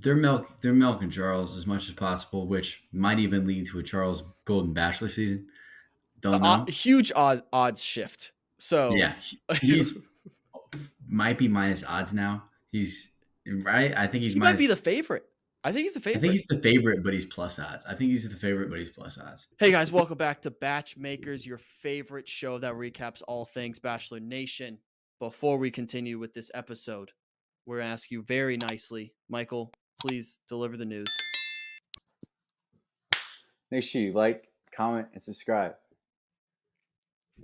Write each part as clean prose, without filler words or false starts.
they're milking Charles as much as possible, which might even lead to a Charles Golden Bachelor season. Don't know. Huge odds shift. So Yeah, he's might be minus odds now. He's right. I think he's he might be minus. the favorite. I think he's the I think favorite. he's the favorite, but he's plus odds. I think he's the favorite, but he's plus odds. Hey guys, welcome back to BachMakers, your favorite show that recaps all things Bachelor Nation. Before we continue with this episode, we're going to ask you very nicely, Michael, please deliver the news. Make sure you like, comment, and subscribe.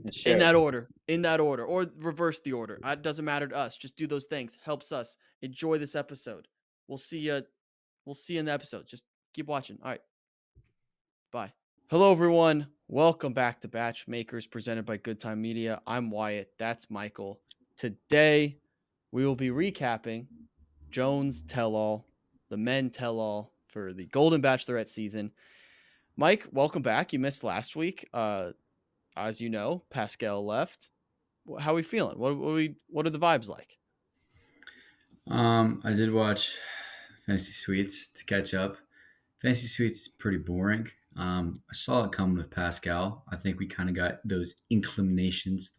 And share. In that order, or reverse the order. It doesn't matter to us. Just do those things. Helps us. Enjoy this episode. We'll see you in the episode. Just keep watching. All right. Bye. Hello, everyone. Welcome back to BachMakers presented by Good Time Media. I'm Wyatt. That's Michael. Today, we will be recapping Joan's tell-all, the men tell-all for the Golden Bachelorette season. Mike, welcome back. You missed last week. As you know, Pascal left. How are we feeling? What are the vibes like? I did watch Fantasy Suites to catch up. Fantasy Suites is pretty boring. I saw it coming with Pascal. I think we kind of got those inclinations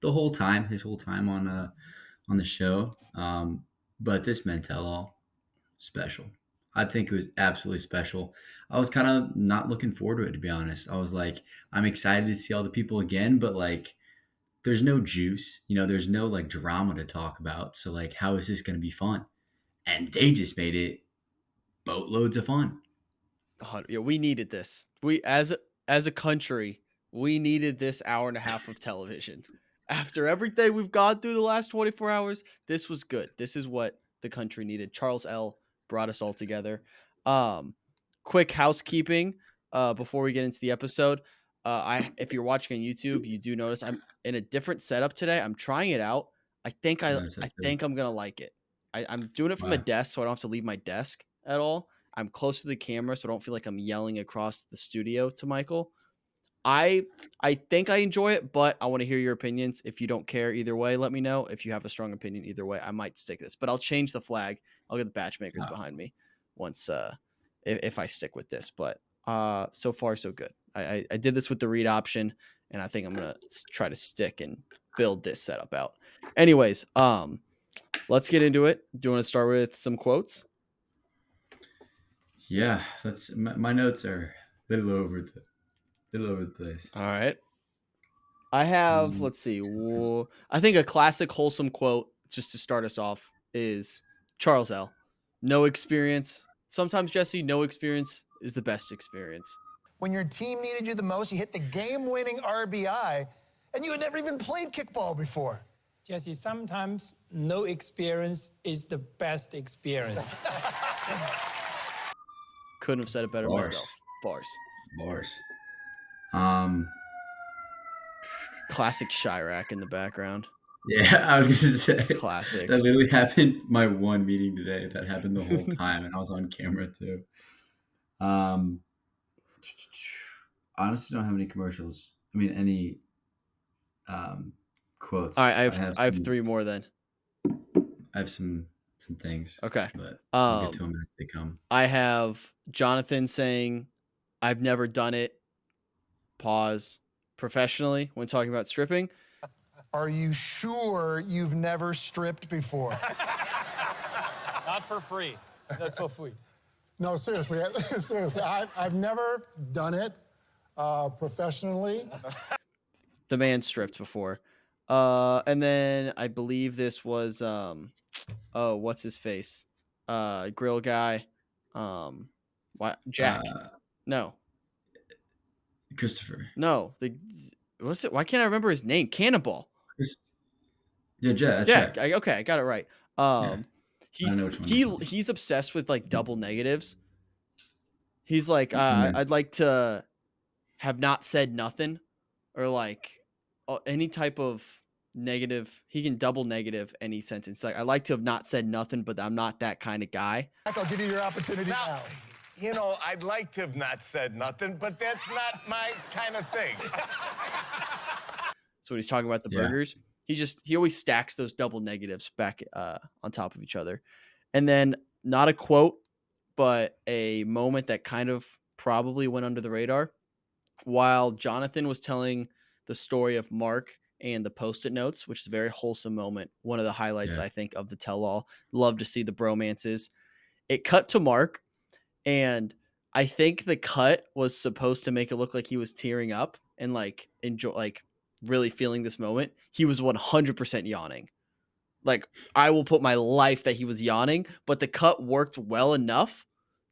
the whole time, his whole time on the show. But this men tell all special. I think it was absolutely special. I was kind of not looking forward to it, to be honest. I was like, I'm excited to see all the people again, but like, there's no juice, there's no like drama to talk about. So like, how is this going to be fun? And they just made it boatloads of fun. Yeah, we needed this. We as a country, we needed this hour and a half of television. After everything we've gone through the last 24 hours, this was good. This is what the country needed. Charles L. brought us all together. Quick housekeeping before we get into the episode. If you're watching on YouTube, you do notice I'm in a different setup today. I'm trying it out. I think I'm gonna like it. I'm doing it from a desk, so I don't have to leave my desk at all. I'm close to the camera, so I don't feel like I'm yelling across the studio to Michael. I think I enjoy it, but I want to hear your opinions. If you don't care either way, let me know. If you have a strong opinion either way, I might stick this. But I'll change the flag. I'll get the BachMakers behind me once if I stick with this. But so far, so good. I did this with the read option, and I think I'm going to try to stick and build this setup out. Anyways, let's get into it. Do you want to start with some quotes? Yeah, that's my notes are a little over the place. All right. I have, let's see. I think a classic Wholesome quote, just to start us off, is Charles L. No experience. Sometimes, Jesse, no experience is the best experience. When your team needed you the most, you hit the game-winning RBI, and you had never even played kickball before. Jesse, sometimes no experience is the best experience. Couldn't have said it better myself. Bars. Classic Chirac in the background. Yeah, I was going to say. Classic. That literally happened my one meeting today. That happened the whole time, and I was on camera too. Honestly, don't have any commercials. I mean, any quotes. All right, I have three more then. I have some things. Okay. But I'll get to them as they come. I have Jonathan saying, I've never done it. Pause. Professionally when talking about stripping. Are you sure you've never stripped before? Not for free. Not for free. No, seriously. Seriously. I've never done it professionally. The man stripped before. And then I believe this was what's his face? Grill guy. Jack. No. Christopher. No. What's it? Why can't I remember his name? Cannonball. Yeah, Jack. Okay, I got it right. Yeah. He's obsessed with like double negatives. He's like, I'd like to have not said nothing, or like any type of negative. He can double negative any sentence. Like, I like to have not said nothing, but I'm not that kind of guy. I'll give you your opportunity now. You know, I'd like to have not said nothing, but that's not my kind of thing. So when he's talking about the burgers, he always stacks those double negatives back on top of each other. And then not a quote, but a moment that kind of probably went under the radar. While Jonathan was telling the story of Mark and the Post-it notes, which is a very wholesome moment, one of the highlights, Yeah. I think, of the tell-all. Love to see the bromances. It cut to Mark, and I think the cut was supposed to make it look like he was tearing up and like enjoy, like really feeling this moment. He was 100% yawning. Like, I will put my life that he was yawning, but the cut worked well enough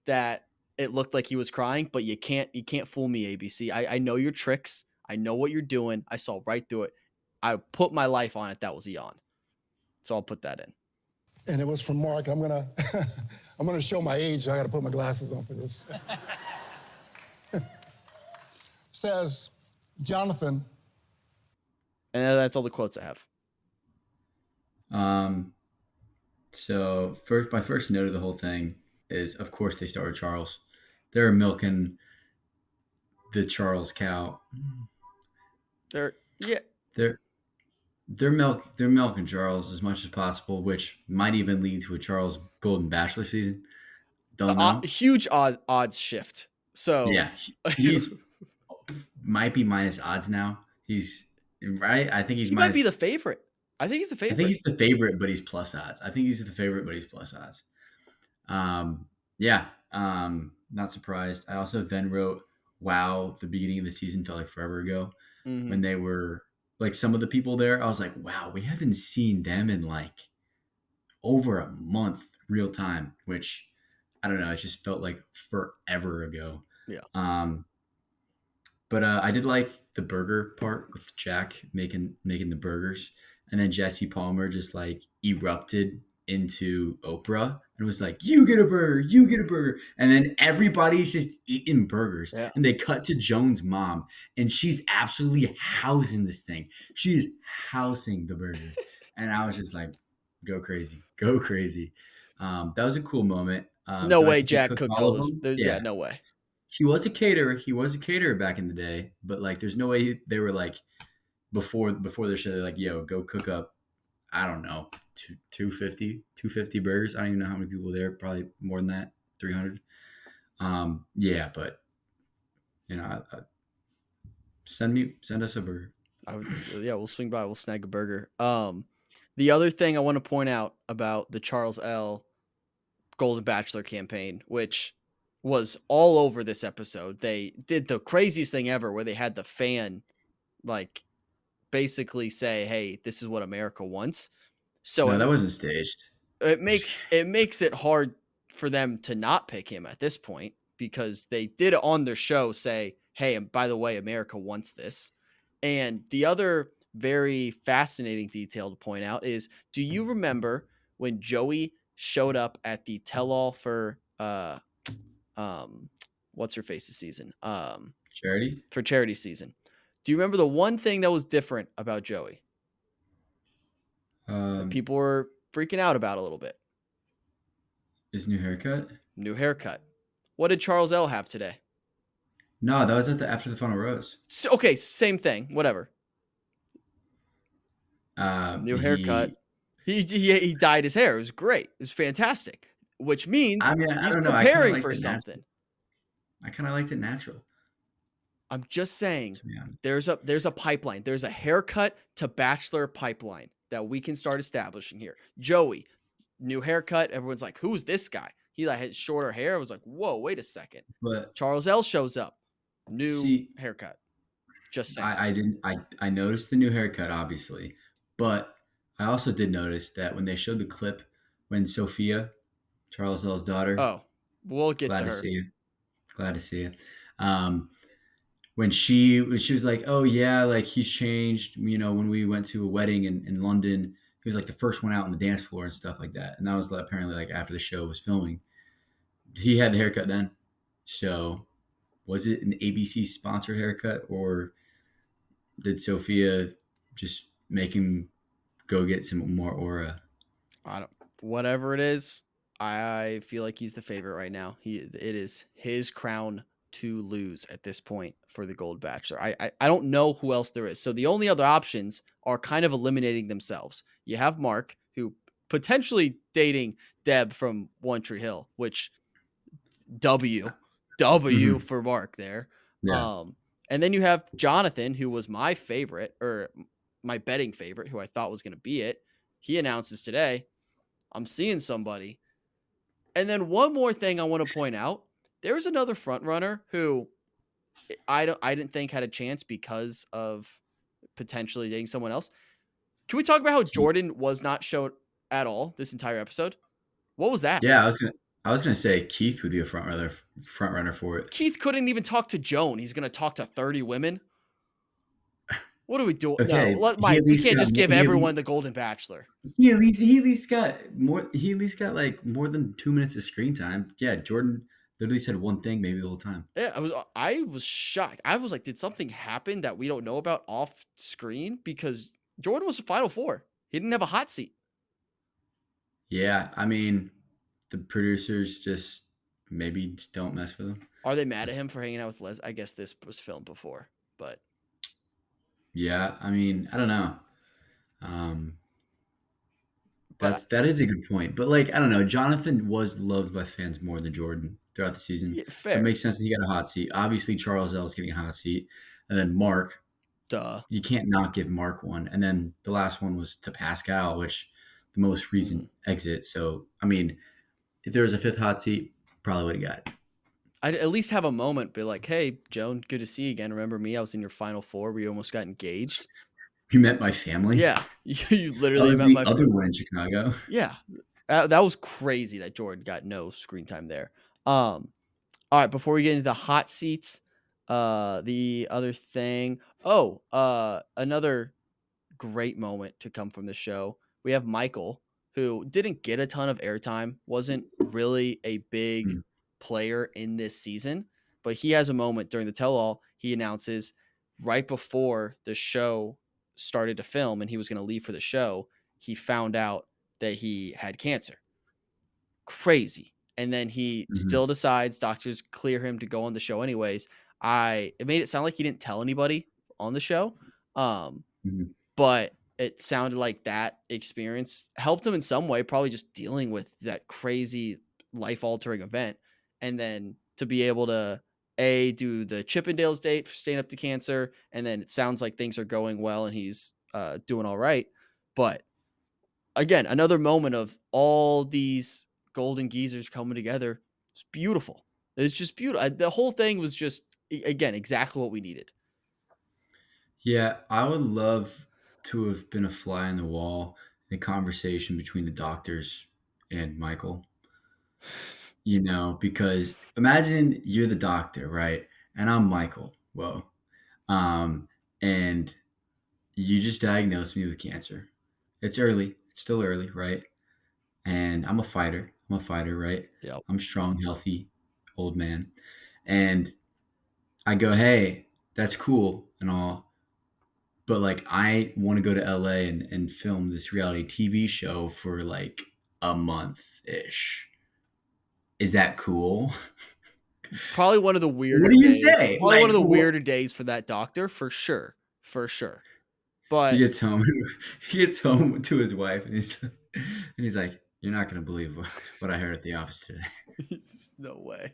that it looked like he was crying. But you can't fool me, ABC. I know your tricks. I know what you're doing. I saw right through it. I put my life on it. That was a yawn. So I'll put that in. And it was from Mark. I'm gonna I'm gonna show my age. I gotta put my glasses on for this. Says, Jonathan. And that's all the quotes I have. So my first note of the whole thing is, of course, they start with Charles. They're milking the Charles cow. They're They're milking Charles as much as possible, which might even lead to a Charles Golden Bachelor season. Don't know. Huge odds shift. So Yeah, he's might be minus odds now. He's right. I think he minus, might be the favorite. I think he's the favorite. I think he's the favorite, but he's plus odds. Yeah. Not surprised. I also then wrote, "Wow, the beginning of the season felt like forever ago." Mhm. When they were like some of the people there, I was like, "Wow, we haven't seen them in like over a month, real time." Which I don't know. It just felt like forever ago. Yeah. But I did like the burger part with Jack making the burgers, and then Jesse Palmer just like erupted into Oprah and was like, "You get a burger," and then everybody's just eating burgers, Yeah. and they cut to Joan's mom, and she's absolutely housing this thing. She's housing the burger, and I was just like, "Go crazy, go crazy." That was a cool moment. No do I way think he Jack cooked cooked all all of those. them? Yeah, no way. He was a caterer. He was a caterer back in the day, but like, there's no way they were like before their show. They're like, "Yo, go cook up." I don't know, 250 burgers. I don't even know how many people there. Probably more than that, 300. Yeah, but you know, send us a burger. Yeah, we'll swing by. We'll snag a burger. The other thing I want to point out about the Charles L. Golden Bachelor campaign, which was all over this episode. They did the craziest thing ever where they had the fan like basically say, "Hey, this is what America wants." So No, that wasn't staged. it makes it hard for them to not pick him at this point because they did it on their show say, "Hey, and by the way, America wants this." And the other very fascinating detail to point out is, do you remember when Joey showed up at the tell-all for what's her face's season? Charity? For charity season. Do you remember the one thing that was different about Joey? That people were freaking out about a little bit. His new haircut? New haircut. What did Charles L have today? No, that was after the final rose. So, okay, same thing. Whatever. New haircut. He dyed his hair. It was great. It was fantastic. Which means he's preparing for something. I kind of liked it natural. I'm just saying there's a pipeline. There's a haircut to Bachelor pipeline that we can start establishing here. Joey, new haircut. Everyone's like, "Who's this guy?" He like had shorter hair. I was like, "Whoa, wait a second." But Charles L shows up, new haircut. Just saying. I noticed the new haircut, obviously, but I also did notice that when they showed the clip when Sophia, Charles L's daughter. Oh, we'll get to her. Glad to see you. When she was like, "Oh yeah, like he's changed." You know, when we went to a wedding in London, he was like the first one out on the dance floor and stuff like that. And that was apparently like after the show was filming. He had the haircut then. So was it an ABC sponsored haircut, or did Sophia just make him go get some more aura? Whatever it is, I feel like he's the favorite right now. It is his crown to lose at this point for the Gold Bachelor. I don't know who else there is. So the only other options are kind of eliminating themselves. You have Mark, who potentially dating Deb from One Tree Hill, which W for Mark there. Yeah. And then you have Jonathan, who was my favorite or my betting favorite, who I thought was going to be it. He announces today, I'm seeing somebody. And then one more thing I want to point out. There's another front runner who I didn't think had a chance because of potentially dating someone else. Can we talk about how Jordan was not shown at all this entire episode? What was that? Yeah, I was gonna say Keith would be a front runner for it. Keith couldn't even talk to Joan. He's gonna talk to 30 women. What are we doing? Okay, No, he Mike, at we least can't got just give everyone the Golden Bachelor. he at least got more. He at least got like more than 2 minutes of screen time. Yeah, Jordan literally said one thing maybe the whole time. Yeah, I was shocked. I was like, did something happen that we don't know about off screen? Because Jordan was the final four. He didn't have a hot seat. Yeah, I mean, the producers just maybe don't mess with him. Are they mad at him for hanging out with Les? I guess this was filmed before, but Yeah, I mean, I don't know. That is a good point. But like, I don't know, Jonathan was loved by fans more than Jordan throughout the season. yeah, So fair. it makes sense that he got a hot seat. Obviously, Charles L is getting a hot seat. And then Mark, Duh. you can't not give Mark one. And then the last one was to Pascal, which the most recent exit. So, I mean, if there was a fifth hot seat, probably would have got it. I'd at least have a moment, be like, hey, Joan, good to see you again. Remember me? I was in your final four. We almost got engaged. You met my family? Yeah. You That literally was met the my other one in Chicago. Yeah. That was crazy that Jordan got no screen time there. All right, before we get into the hot seats, the other thing. Another great moment to come from the show. We have Michael, who didn't get a ton of airtime, wasn't really a big Mm. player in this season, but he has a moment during the tell-all. He announces right before the show started to film and he was going to leave for the show, he found out that he had cancer. Crazy. And then he still decides doctors clear him to go on the show anyways. It made it sound like he didn't tell anybody on the show. But it sounded like that experience helped him in some way, probably just dealing with that crazy life-altering event. And then to be able to do the Chippendales date for Staying Up to Cancer, and then it sounds like things are going well and he's doing all right. But again, another moment of all these golden geezers coming together. It's beautiful. It's just beautiful. The whole thing was just, again, exactly what we needed. Yeah, I would love to have been a fly on the wall in the conversation between the doctors and Michael. You know, because imagine you're the doctor, right? And I'm Michael. Whoa. And you just diagnosed me with cancer. It's early. It's still early, right? And I'm a fighter. Right? Yep. I'm strong, healthy, old man. And I go, hey, that's cool and all. But like, I want to go to LA and film this reality TV show for like a month ish. Is that cool? Probably one of the weirder What do you days. say? Probably one of the Like, weirder days for that doctor, for sure. For sure. But he gets home. He gets home to his wife, and he's like, "You're not gonna believe what I heard at the office today." no way.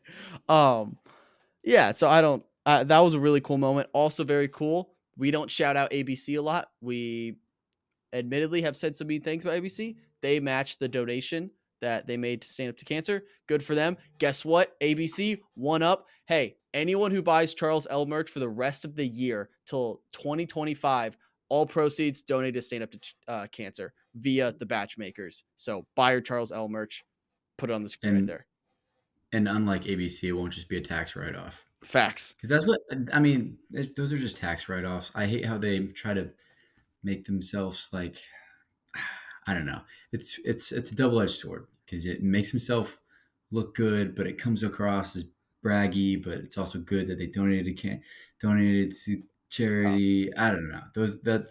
Yeah, so I don't that was a really cool moment. Also very cool. We don't shout out ABC a lot. We admittedly have said some mean things about ABC. They matched the donation that they made to Stand Up to Cancer. Good for them. Guess what? ABC, one up. Hey, anyone who buys Charles L merch for the rest of the year till 2025, all proceeds donated to Stand Up to Cancer via the BachMakers. So buy your Charles L merch. Put it on the screen right there. And unlike ABC, it won't just be a tax write-off. Facts. Because that's what I mean. Those are just tax write-offs. I hate how they try to make themselves like, I don't know. It's a double-edged sword because it makes himself look good, but it comes across as braggy. But it's also good that they donated to charity. I don't know.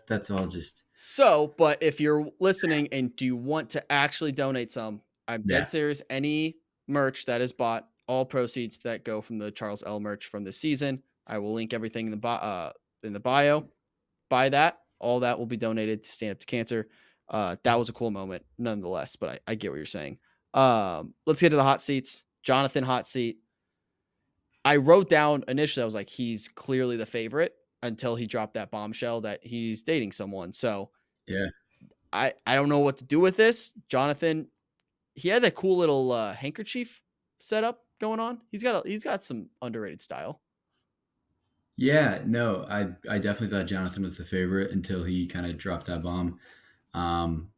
That's all just. So, but if you're listening and do you want to actually donate some, I'm dead serious. Any merch that is bought, all proceeds that go from the Charles L merch from this season, I will link everything in the bio. Buy that. All that will be donated to Stand Up to Cancer. That was a cool moment nonetheless, but I get what you're saying. Let's get to the hot seats. Jonathan hot seat. I wrote down initially, I was like, he's clearly the favorite until he dropped that bombshell that he's dating someone. So Yeah. I don't know what to do with this. Jonathan, he had that cool little handkerchief setup going on. He's got some underrated style. Yeah, no, I definitely thought Jonathan was the favorite until he kind of dropped that bomb. Um,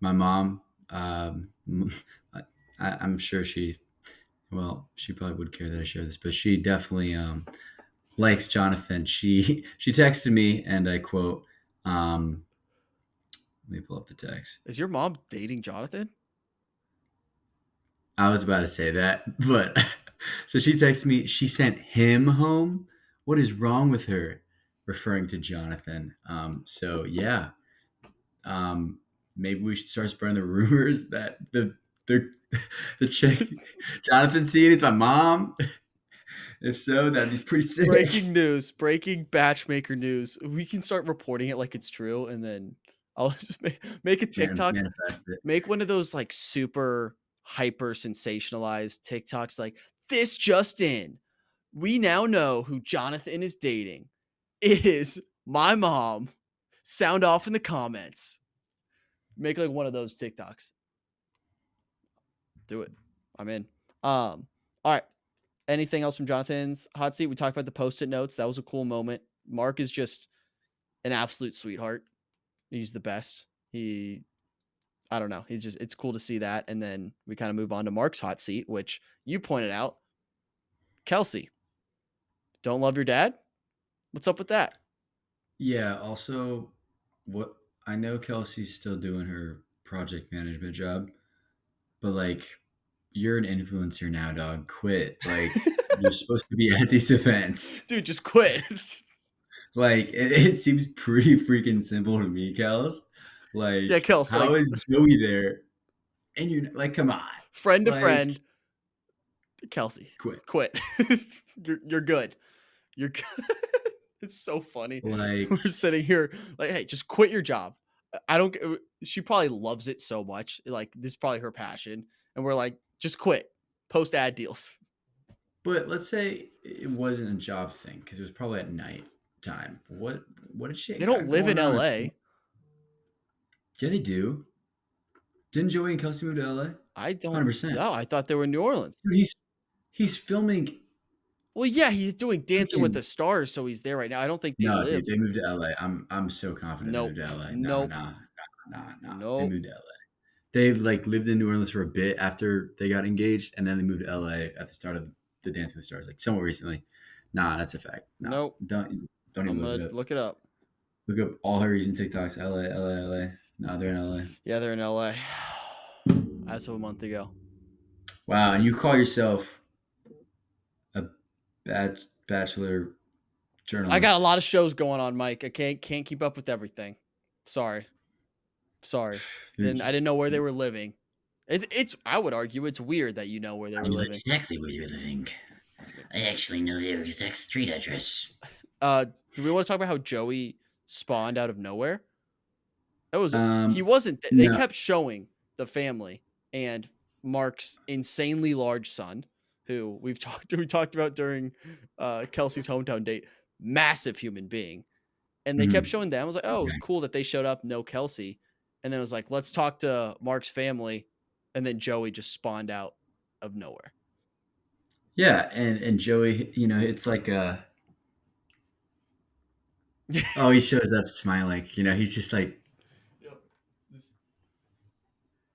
my mom, I, I'm sure she probably would care that I share this, but she definitely likes Jonathan. She texted me, and I quote, let me pull up the text. Is your mom dating Jonathan? I was about to say that, but so she texted me. She sent him home. What is wrong with her? Referring to Jonathan. So yeah, maybe we should start spreading the rumors that the the chick Jonathan seeing it's my mom. If so, that'd be pretty sick. Breaking news, breaking batchmaker news. We can start reporting it like it's true, and then I'll just make a TikTok. Manifest it. Make one of those like super hyper sensationalized TikToks like this just in. We now know who Jonathan is dating. It is my mom. Sound off in the comments. Make like one of those TikToks. Do it. I'm in. All right. Anything else from Jonathan's hot seat? We talked about the post-it notes. That was a cool moment. Mark is just an absolute sweetheart. He's the best. I don't know. It's cool to see that. And then we kind of move on to Mark's hot seat, which you pointed out. Kelsey, don't love your dad? What's up with that? Yeah. Also, what I know Kelsey's still doing her project management job, but like, you're an influencer now, dog. Quit. Like, you're supposed to be at these events. Dude, just quit. Like, it seems pretty freaking simple to me, Kels. Like, Yeah, Kels, how like- is Joey there? And you're like, come on. Friend to Like, friend. Kelsey, Quit. quit. You're good. You're good. It's so funny. Like, We're sitting here like, hey, just quit your job. I don't. She probably loves it so much. Like, this is probably her passion, and we're like, just quit. Post ad deals. but let's say it wasn't a job thing because it was probably at night time. What did she? They don't got live in going on? LA. Yeah, they do. Didn't Joey and Kelsey move to LA? I don't 100%. know. I thought they were in New Orleans. Dude, he's filming. Well, yeah, he's doing Dancing with Freaking- the Stars, so he's there right now. I don't think they No, live. dude, they moved to LA. I'm so confident Nope. they moved to LA. Nope. Nah. They Nope. moved to LA. They like lived in New Orleans for a bit after they got engaged, and then they moved to LA at the start of the Dance with the Stars, like somewhat recently. Nah, that's a fact. Nah, Nope. Don't I'm even look gonna it up. look it up. Look up all her recent TikToks. LA. No, they're in LA. Yeah, they're in LA. As of a month ago. Wow, and you call yourself a bachelor journalist? I got a lot of shows going on, Mike. I can't keep up with everything. Sorry. Then I didn't know where they were living. It's I would argue it's weird that you know where they were living. exactly where you're living. I actually know their exact street address. Do we want to talk about how Joey spawned out of nowhere? That was he Um, wasn't. They no. kept showing the family and Mark's insanely large son, who we talked about during Kelsey's hometown date. Massive human being, and they kept showing them. I was like, oh, Okay. cool that they showed up. No Kelsey, and then it was like, let's talk to Mark's family, and then Joey just spawned out of nowhere. Yeah, and Joey, it's like oh, he shows up smiling. He's just like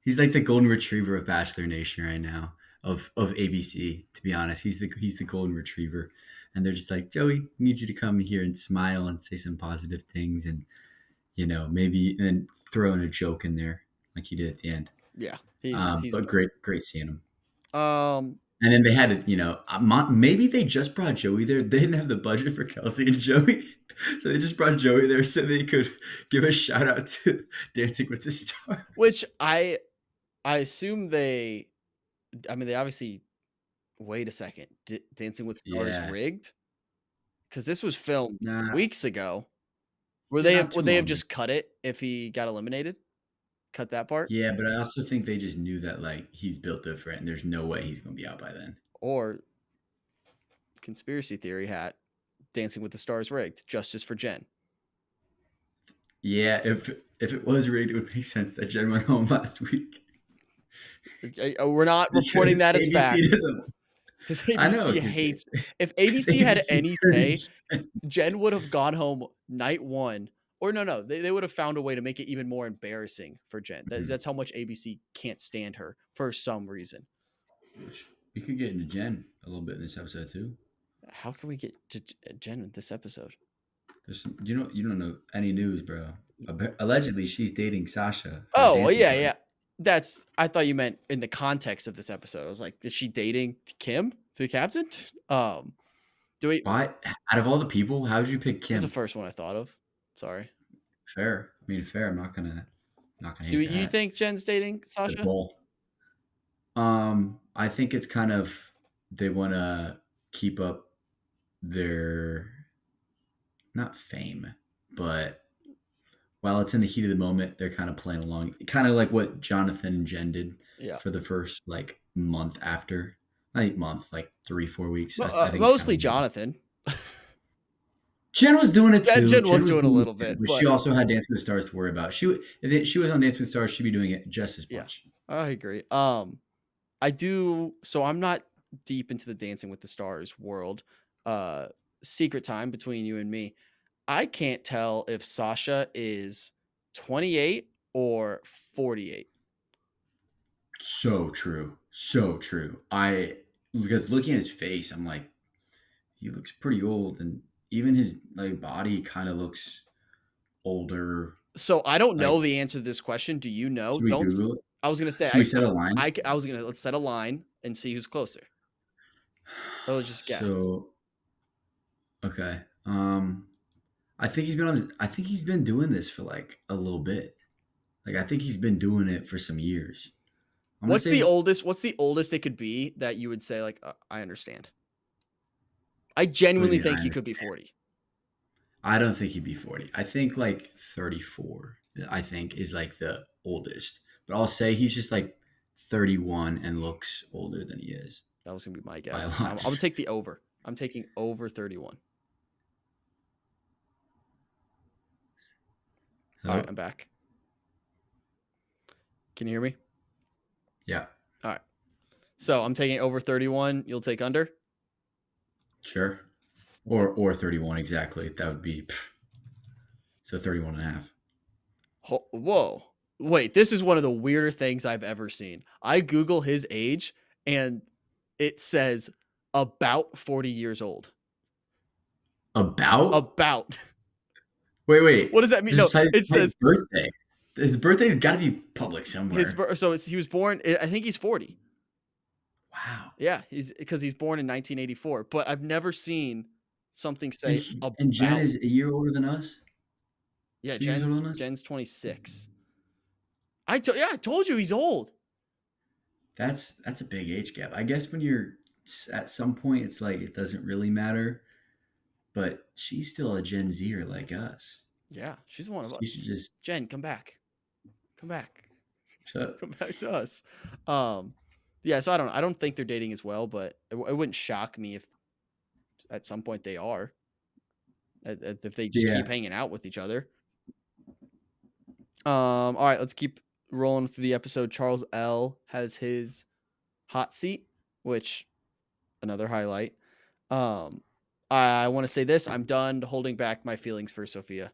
he's like the golden retriever of Bachelor Nation right now, of ABC. To be honest, he's the golden retriever, and they're just like, Joey, we need you to come here and smile and say some positive things, and maybe and then throw in a joke in there like he did at the end. Yeah, But great seeing him. um. And then they had to, maybe they just brought Joey there. They didn't have the budget for Kelsey and Joey. So they just brought Joey there so they could give a shout out to Dancing with the Stars. Which I assume they obviously, wait a second. Dancing with Stars Yeah. rigged? Because this was filmed Nah, weeks ago. Yeah, not too Would they have long just cut it if he got eliminated? cut that part. Yeah, but I also think they just knew that like he's built different, and there's no way he's gonna be out by then. Or conspiracy theory hat, Dancing with the Stars rigged, justice for Jen. Yeah, if it was rigged, it would make sense that Jen went home last week. We're not reporting that as ABC fact. doesn't. Because I know, ABC 'cause hates. If ABC had ABC any say, couldn't- Jen would have gone home night one. Or no, they would have found a way to make it even more embarrassing for Jen. Mhm. That's how much ABC can't stand her for some reason. We could get into Jen a little bit in this episode too. How can we get to Jen in this episode? You don't know any news, bro. Allegedly, she's dating Sasha. her Oh, well, dancing yeah, buddy. yeah. I thought you meant in the context of this episode. I was like, is she dating Kim, the captain? Do we? Why? Out of all the people, how did you pick That Kim? was the first one I thought of. Sorry. Fair. I mean, fair. I'm not gonna hate Do that. you think Jen's dating The Sasha? goal. I think it's kind of they want to keep up their not fame, but while it's in the heat of the moment, they're kind of playing along, kind of like what Jonathan and Jen did Yeah. for the first like month after, not even month, like 3-4 weeks. I think it's Mostly kinda- Jonathan. Jen was doing it too. Jen was doing a doing little it bit, but she also had Dance with the Stars to worry about. If she was on Dance with the Stars, she'd be doing it just as Yeah. much. I agree. I do. So I'm not deep into the Dancing with the Stars world. Secret time between you and me. I can't tell if Sasha is 28 or 48. So true. So true. Because looking at his face, I'm like, he looks pretty old, and even his like body kind of looks older. So I don't know Like- the answer to this question. Do you know? Should we Google it? I was gonna say. Should we set a line? I was gonna let's set a line and see who's closer. Or let's just guess. So, okay. I think he's been doing this for like a little bit. Like I think he's been doing it for some years. I'm gonna What's say the oldest? What's the oldest it could be that you would say like I understand? I genuinely mean, think I he could be 40. I don't think he'd be 40. I think like 34. I think is like the oldest. But I'll say he's just like 31 and looks older than he is. That was gonna be my By a guess. lot. I'm gonna take the over. I'm taking over 31. All right, Hello? I'm back. Can you hear me? Yeah, All right. So I'm taking over 31. You'll take under. sure. Or 31 exactly. That would be so 31 and a half. Whoa. Wait, this is one of the weirder things I've ever seen. I Google his age and it says about 40 years old. About? About. Wait. What does that mean? No, Just type it says birthday. His birthday's got to be public somewhere. he was born. I think he's 40. Wow. Yeah, because he's born in 1984. But I've never seen something say about. And Jen is a year older than us. Yeah, 2 years older than us? Jen's 26. I told you he's old. That's a big age gap. I guess when you're at some point, it's like it doesn't really matter. But she's still a Gen Zer like us. Yeah, she's one of us. She should just Jen, come back. Come back. shut up. Come back to us. Yeah, so I don't think they're dating as well, but it wouldn't shock me if at some point they are. If they just Yeah. keep hanging out with each other. All right, let's keep rolling through the episode. Charles L has his hot seat, which another highlight. I want to say this. I'm done holding back my feelings for Sophia.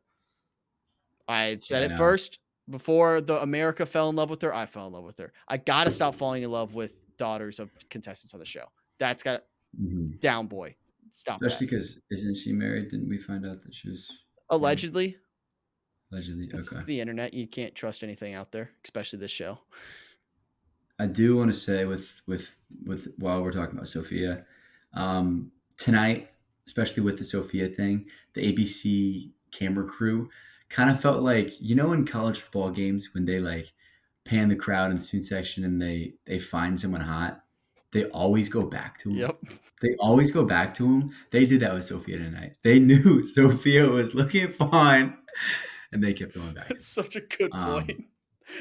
I said I it know. first. Before the America fell in love with her, I fell in love with her. I got to stop falling in love with daughters of contestants on the show. That's got Mhm. down, boy. Stop Especially that. because isn't she married? Didn't we find out that she was Allegedly, allegedly? it's Okay. the internet. You can't trust anything out there, especially this show. I do want to say with while we're talking about Sophia, tonight, especially with the Sophia thing, the ABC camera crew kind of felt like, in college football games when they like pan the crowd in the student section and they find someone hot, they always go back to him. Yep. They always go back to him. They did that with Sophia tonight. They knew Sophia was looking fine, and they kept going back. That's such a good Um, point.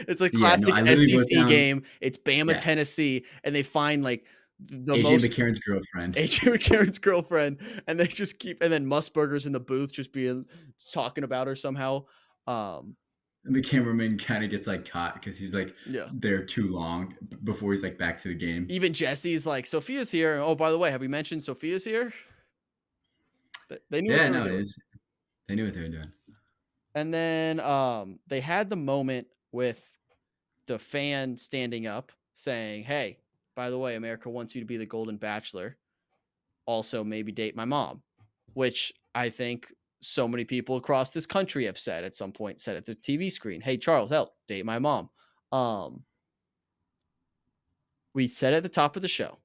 It's a Yeah, no, classic I literally wrote SEC down game. It's Bama, yeah, Tennessee, and they find like the AJ most McCarron's girlfriend. AJ McCarron's girlfriend, and they just keep, and then Musburger's in the booth just being talking about her somehow. And the cameraman kind of gets like caught because he's like Yeah. there too long before he's like back to the game. Even Jesse's like, Sophia's here. Oh, by the way, have we mentioned Sophia's here? They knew what Yeah, they were no, it doing. is. They knew what they were doing. And then they had the moment with the fan standing up saying, "Hey, by the way, America wants you to be the Golden Bachelor. Also, maybe date my mom," which I think so many people across this country have said at some point, said at the TV screen, "Hey, Charles, help, date my mom." We said at the top of the show,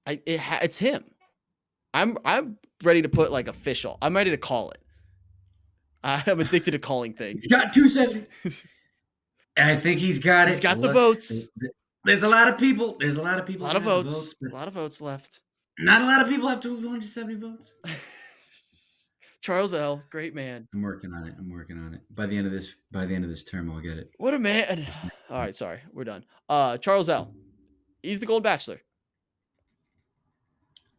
it's him. I'm ready to put like official. I'm ready to call it. I'm addicted to calling things. He's got 270. I think he's got it. He's got the votes. There's a lot of people. There's a lot of A people. lot of that have the votes. but A lot of votes left. not a lot of people have 270 votes. Charles L, great man. I'm working on it. By the end of this term, I'll get it. What a man. All right, sorry, we're done. Charles L, he's the Golden Bachelor.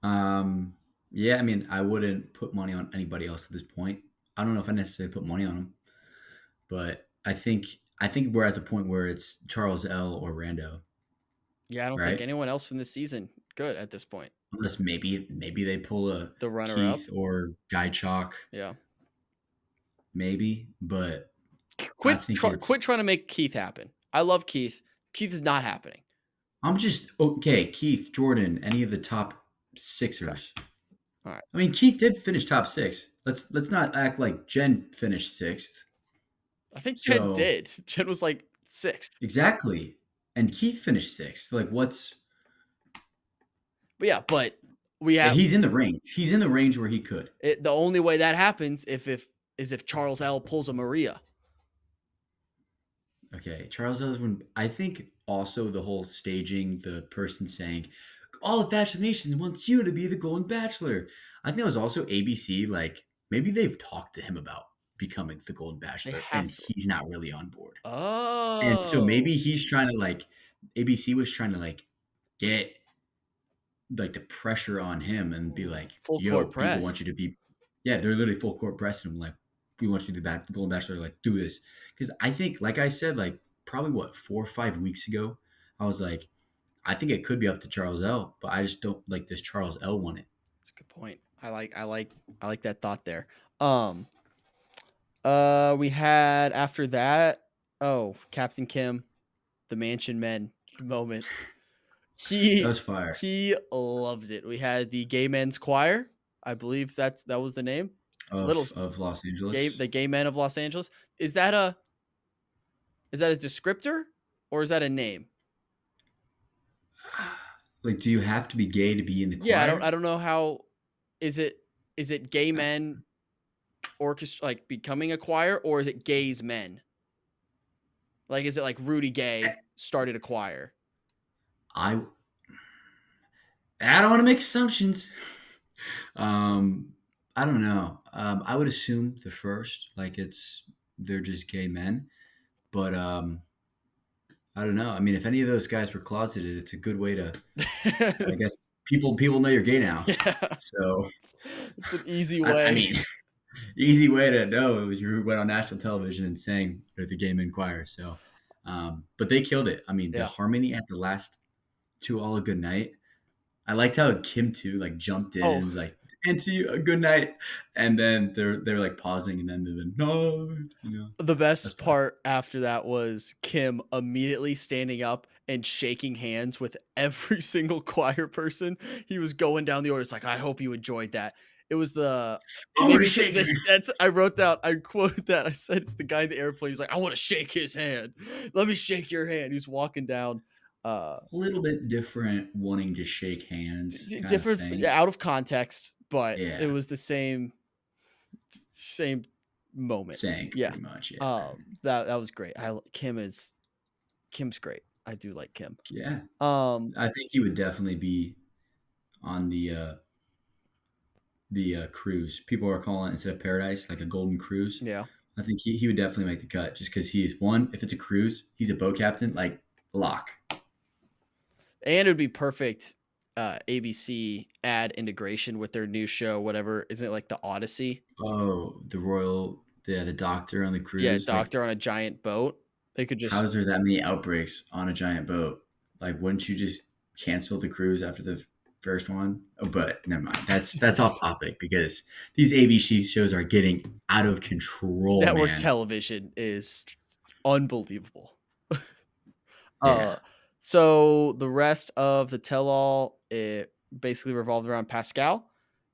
Yeah, I mean, I wouldn't put money on anybody else at this point. I don't know if I necessarily put money on him, but I think we're at the point where it's Charles L or Rando. Yeah, I don't Right? think anyone else from this season good at this point. Unless maybe they pull The runner-up. Keith or Guy Chalk. Yeah. Maybe, but Quit think quit trying to make Keith happen. I love Keith. Keith is not happening. I'm just okay. Keith, Jordan, any of the top Sixers. All right. I mean, Keith did finish top 6. Let's not act like Jen finished 6th. I think Jen did. Jen was like 6th. Exactly. And Keith finished 6th. Like what's But yeah, but we have he's in the range. He's in the range where he could. The only way that happens is if Charles L pulls a Maria. Okay, Charles Osborne. I think also the whole staging, the person saying, "All of Bachelor Nation wants you to be the Golden Bachelor." I think that was also ABC. Like maybe they've talked to him about becoming the Golden Bachelor, and he's not really on board. Oh, and so maybe he's trying to like ABC was trying to like get like the pressure on him and be like, full "Yo, court people press. want you to be." Yeah, they're literally full court pressing him like, "We want you to be the Golden Bachelor. Like, do this." Because I think, like I said, like probably 4 or 5 weeks ago, I was like, I think it could be up to Charles L, but I just don't like this Charles L one it. That's a good point. I like that thought there. We had after that, Captain Kim, the Mansion Men moment. That was fire. He loved it. We had the Gay Men's Choir. I believe that was the name of Los Angeles. The Gay Men of Los Angeles. Is that a descriptor or is that a name? Like, do you have to be gay to be in the choir? Yeah, I don't know how. Is it gay men orchestra like becoming a choir, or is it gays men? Like, is it like Rudy Gay started a choir? I don't want to make assumptions. I don't know. I would assume the first, like they're just gay men, but I don't know. I mean, if any of those guys were closeted, it's a good way to, I guess people know you're gay now. Yeah. So it's an easy way. I mean, easy way to know is you went on national television and sang at the Gay Men Choir. So, but they killed it. I mean, the harmony at the last To All a Good Night. I liked how Kim too like jumped in and was like, "And to you a good night," and then they're like pausing and then they're like, "No," you know. The best part after that was Kim immediately standing up and shaking hands with every single choir person. He was going down the order. It's like, I hope you enjoyed that. It was the I wrote down, I quoted that. I said it's the guy in the airplane. He's like, "I want to shake his hand. Let me shake your hand." He's walking down. A little bit different, wanting to shake hands. Different, out of context, but Yeah. it was the same moment. Saying pretty much. Yeah. That was great. Kim's great. I do like Kim. Yeah. I think he would definitely be on the cruise. People are calling it, instead of paradise, like a golden cruise. Yeah. I think he would definitely make the cut just because he's one. If it's a cruise, he's a boat captain, like lock. And it would be perfect ABC ad integration with their new show, whatever. Isn't it like the Odyssey? Oh, the doctor on the Yeah, cruise. Like, doctor on a giant boat. They could how just is there that many outbreaks on a giant boat? Like, wouldn't you just cancel the cruise after the first one? Oh, but never mind. That's off topic because these ABC shows are getting out of control, network man. television is unbelievable. Yeah. So the rest of the tell-all, it basically revolved around Pascal.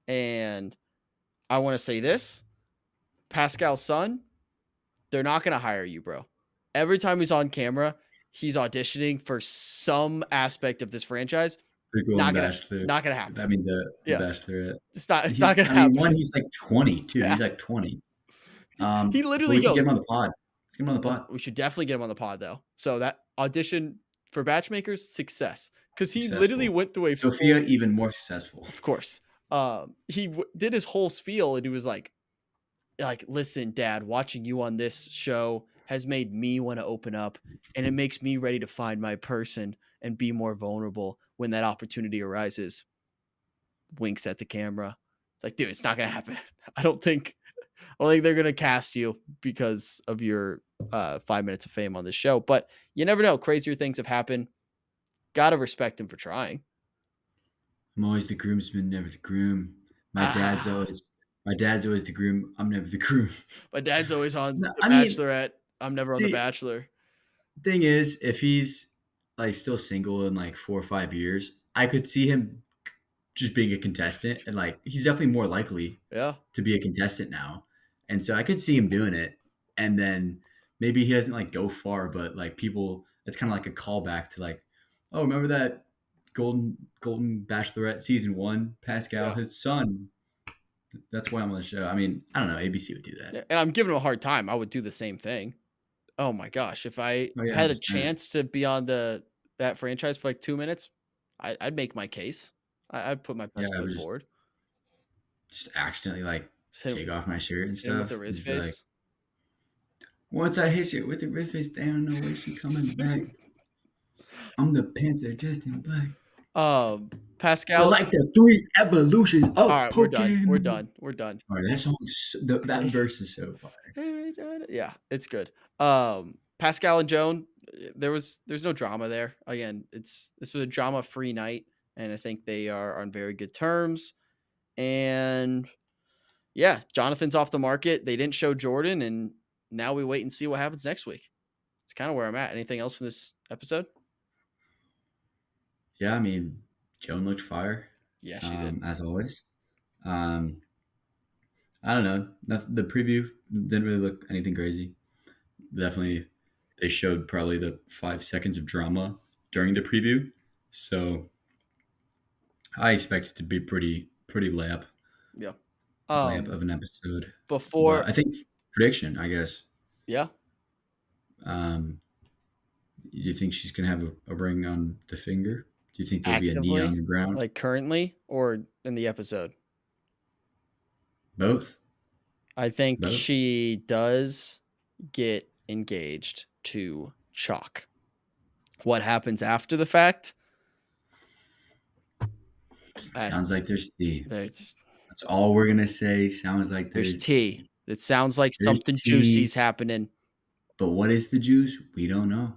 And I want to say this. Pascal's son, they're not going to hire you, bro. Every time he's on camera, he's auditioning for some aspect of this franchise. The Golden Bachelor. Not gonna happen. I mean, the Yeah. Bachelorette. It's not gonna happen. One, he's like 20, too. Yeah. He's like 20. He But literally we should goes. get him on the pod. Let's get him on the pod. We should definitely get him on the pod though. So that audition for BachMakers, success, because he literally Successful. went through a Sophia, even more successful. Of course. He did his whole spiel, and he was like, listen, Dad, watching you on this show has made me want to open up, and it makes me ready to find my person and be more vulnerable when that opportunity arises. Winks at the camera. It's like, dude, it's not gonna happen. I don't think they're gonna cast you because of your 5 minutes of fame on this show. But you never know. Crazier things have happened. Gotta respect him for trying. I'm always the groomsman, never the groom. My dad's always the groom. I'm never the groom. My dad's always on No, The I mean, Bachelorette. I'm never on The Bachelor. Thing is, if he's like still single in like 4 or 5 years, I could see him just being a contestant, and like he's definitely more likely Yeah. to be a contestant now. And so I could see him doing it, and then maybe he doesn't like go far, but like people, it's kind of like a callback to like, oh, remember that Golden Bachelorette season 1, Pascal, Yeah. his son. That's why I'm on the show. I mean, I don't know. ABC would do that. And I'm giving him a hard time. I would do the same thing. Oh my gosh. If I had a 100%. chance to be on that franchise for like 2 minutes, I'd make my case. I'd put my best foot forward. Just accidentally like Just hit him take off my shirt and stuff. with the Riz and be like, face. once I hit you with the Riz face, they don't know when she's coming back. I'm the Panther just in black. Pascal. Like the 3 evolutions of all right, Pokemon. we're done. All right, that song, that verse is so fire. Yeah, it's good. Pascal and Joan, there's no drama there. Again, this was a drama-free night, and I think they are on very good terms. And yeah, Jonathan's off the market. They didn't show Jordan, and now we wait and see what happens next week. It's kind of where I'm at. Anything else from this episode? Yeah, I mean, Joan looked fire. Yeah, she did. As always. I don't know. The preview didn't really look anything crazy. Definitely, they showed probably the 5 seconds of drama during the preview. So I expect it to be pretty layup. Yeah. Layup of an episode. Before But I think prediction, I guess. Yeah. Do you think she's gonna have a ring on the finger? Do you think there'll be a knee on the ground? Like currently or in the episode? Both. I think she does get engaged to Chalk. What happens after the fact? Sounds like there's tea. That's all we're gonna say. Sounds like there's tea. It sounds like something juicy's happening. But what is the juice? We don't know.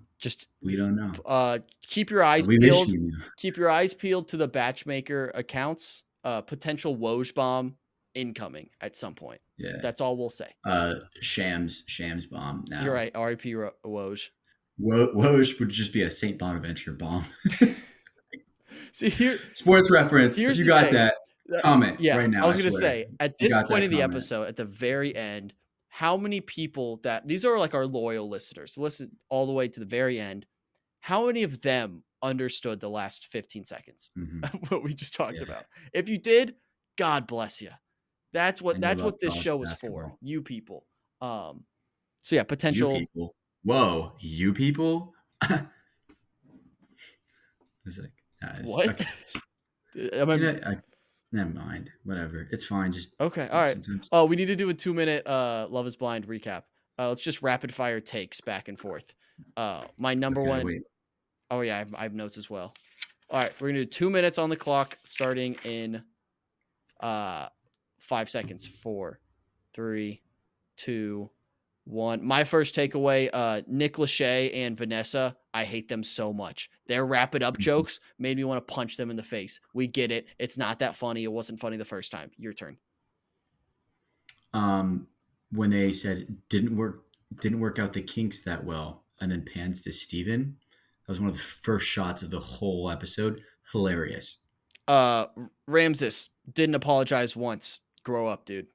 We don't know. Keep your eyes peeled. Keep your eyes peeled to the BachMaker accounts. Potential Woj bomb incoming at some point. Yeah, that's all we'll say. Shams bomb. Now you're right. R.I.P. Woj. Woj would just be a St. Bonaventure bomb. See here, sports reference. If you got that, comment right now. I was gonna say at this point in the episode, at the very end, how many people these are like our loyal listeners, listen all the way to the very end. How many of them understood the last 15 seconds what we just talked about? If you did, God bless you. That's what this show is for. You people. So yeah, potential. You people. Whoa, you people. It's like what? Okay. Never mind. Whatever. It's fine. Just okay. All right. Oh, we need to do a 2-minute Love Is Blind recap. Let's just rapid fire takes back and forth. My number Okay, one. wait. Oh yeah, I have notes as well. All right, we're gonna do 2 minutes on the clock, starting in 5 seconds. 4, 3, 2, 1. My first takeaway: Nick Lachey and Vanessa. I hate them so much. Their wrap it up jokes made me want to punch them in the face. We get it. It's not that funny. It wasn't funny the first time. Your turn. When they said didn't work out the kinks that well, and then pans to Steven. That was one of the first shots of the whole episode. Hilarious. Ramses didn't apologize once. Grow up, dude.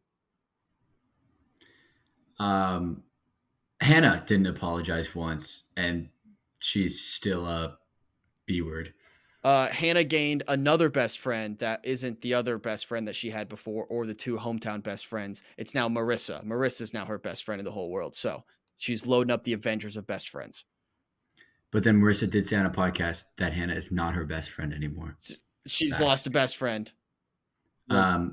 Hannah didn't apologize once, and she's still a B word. Hannah gained another best friend that isn't the other best friend that she had before, or the 2 hometown best friends. It's now Marissa. Marissa's now her best friend in the whole world. So she's loading up the Avengers of best friends. But then Marissa did say on a podcast that Hannah is not her best friend anymore. She's Facts. lost a best friend.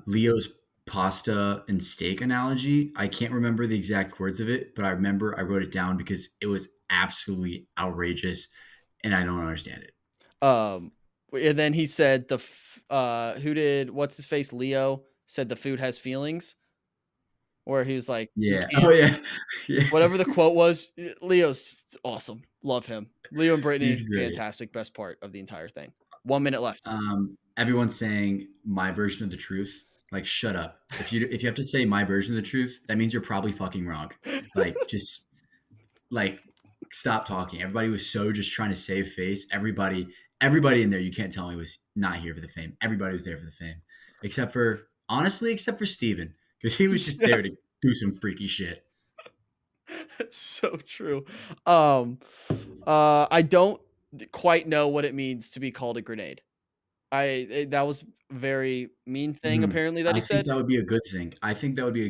Leo's pasta and steak analogy, I can't remember the exact words of it, but I remember I wrote it down because it was absolutely outrageous, and I don't understand it. And then he said what's his face? Leo said the food has feelings, or he was like, Yeah. Oh yeah. Yeah. whatever the quote was. Leo's awesome. Love him. Leo and Brittany, He's great. fantastic. Best part of the entire thing. 1 minute left. Everyone's saying my version of the truth. Like, shut up. If you have to say my version of the truth, that means you're probably fucking wrong. Like, just like stop talking. Everybody was so just trying to save face. Everybody in there, you can't tell me was not here for the fame. Everybody was there for the fame, except for Steven, because he was just there to do some freaky shit. That's so true. I don't quite know what it means to be called a grenade. That was a very mean thing apparently that he I said. think that would be a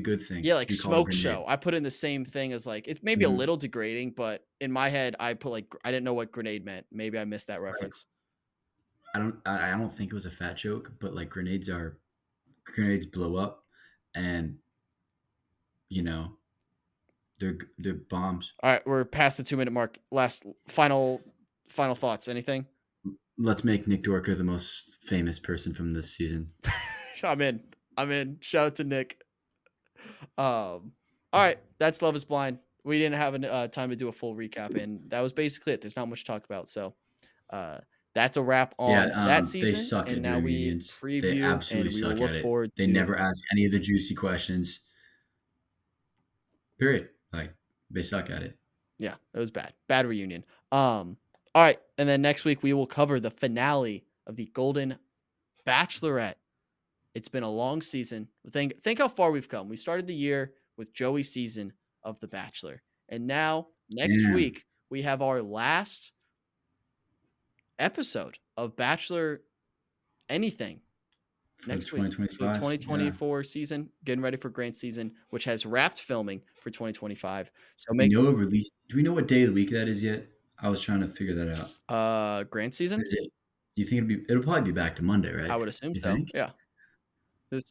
good thing. Yeah, like to be called a smoke grenade. show. I put in the same thing as like it's maybe a Mhm. little degrading, but in my head I put like I didn't know what grenade meant. Maybe I missed that reference. I don't think it was a fat joke, but like grenades blow up, and you know they're bombs. All right, we're past the 2 minute mark. Last final thoughts. Anything? Let's make Nick Dorka the most famous person from this season. I'm in. Shout out to Nick. All right, that's Love Is Blind. We didn't have time to do a full recap, and that was basically it. There's not much to talk about, so that's a wrap on that They season. suck And at now doing we reunions. They preview, absolutely and we will suck look at it. forward. They to- never ask any of the juicy questions. Period. Like, they suck at it. Yeah, it was bad. Bad reunion. All right, and then next week we will cover the finale of the Golden Bachelorette. It's been a long season. Think how far we've come. We started the year with Joey's season of The Bachelor, and now next Yeah. week we have our last episode of Bachelor anything. For Next week, for the 2025. 2024 season, getting ready for Grant season, which has wrapped filming for 2025. So Do we know what day of the week that is yet? I was trying to figure that out. Grant season. Is it? You think it'll probably be back to Monday, right? I would assume You so. think? Yeah.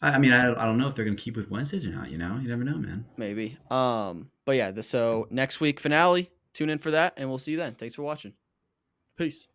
I mean, I don't know if they're gonna keep with Wednesdays or not. You know, you never know, man. Maybe. But yeah, so next week finale. Tune in for that, and we'll see you then. Thanks for watching. Peace.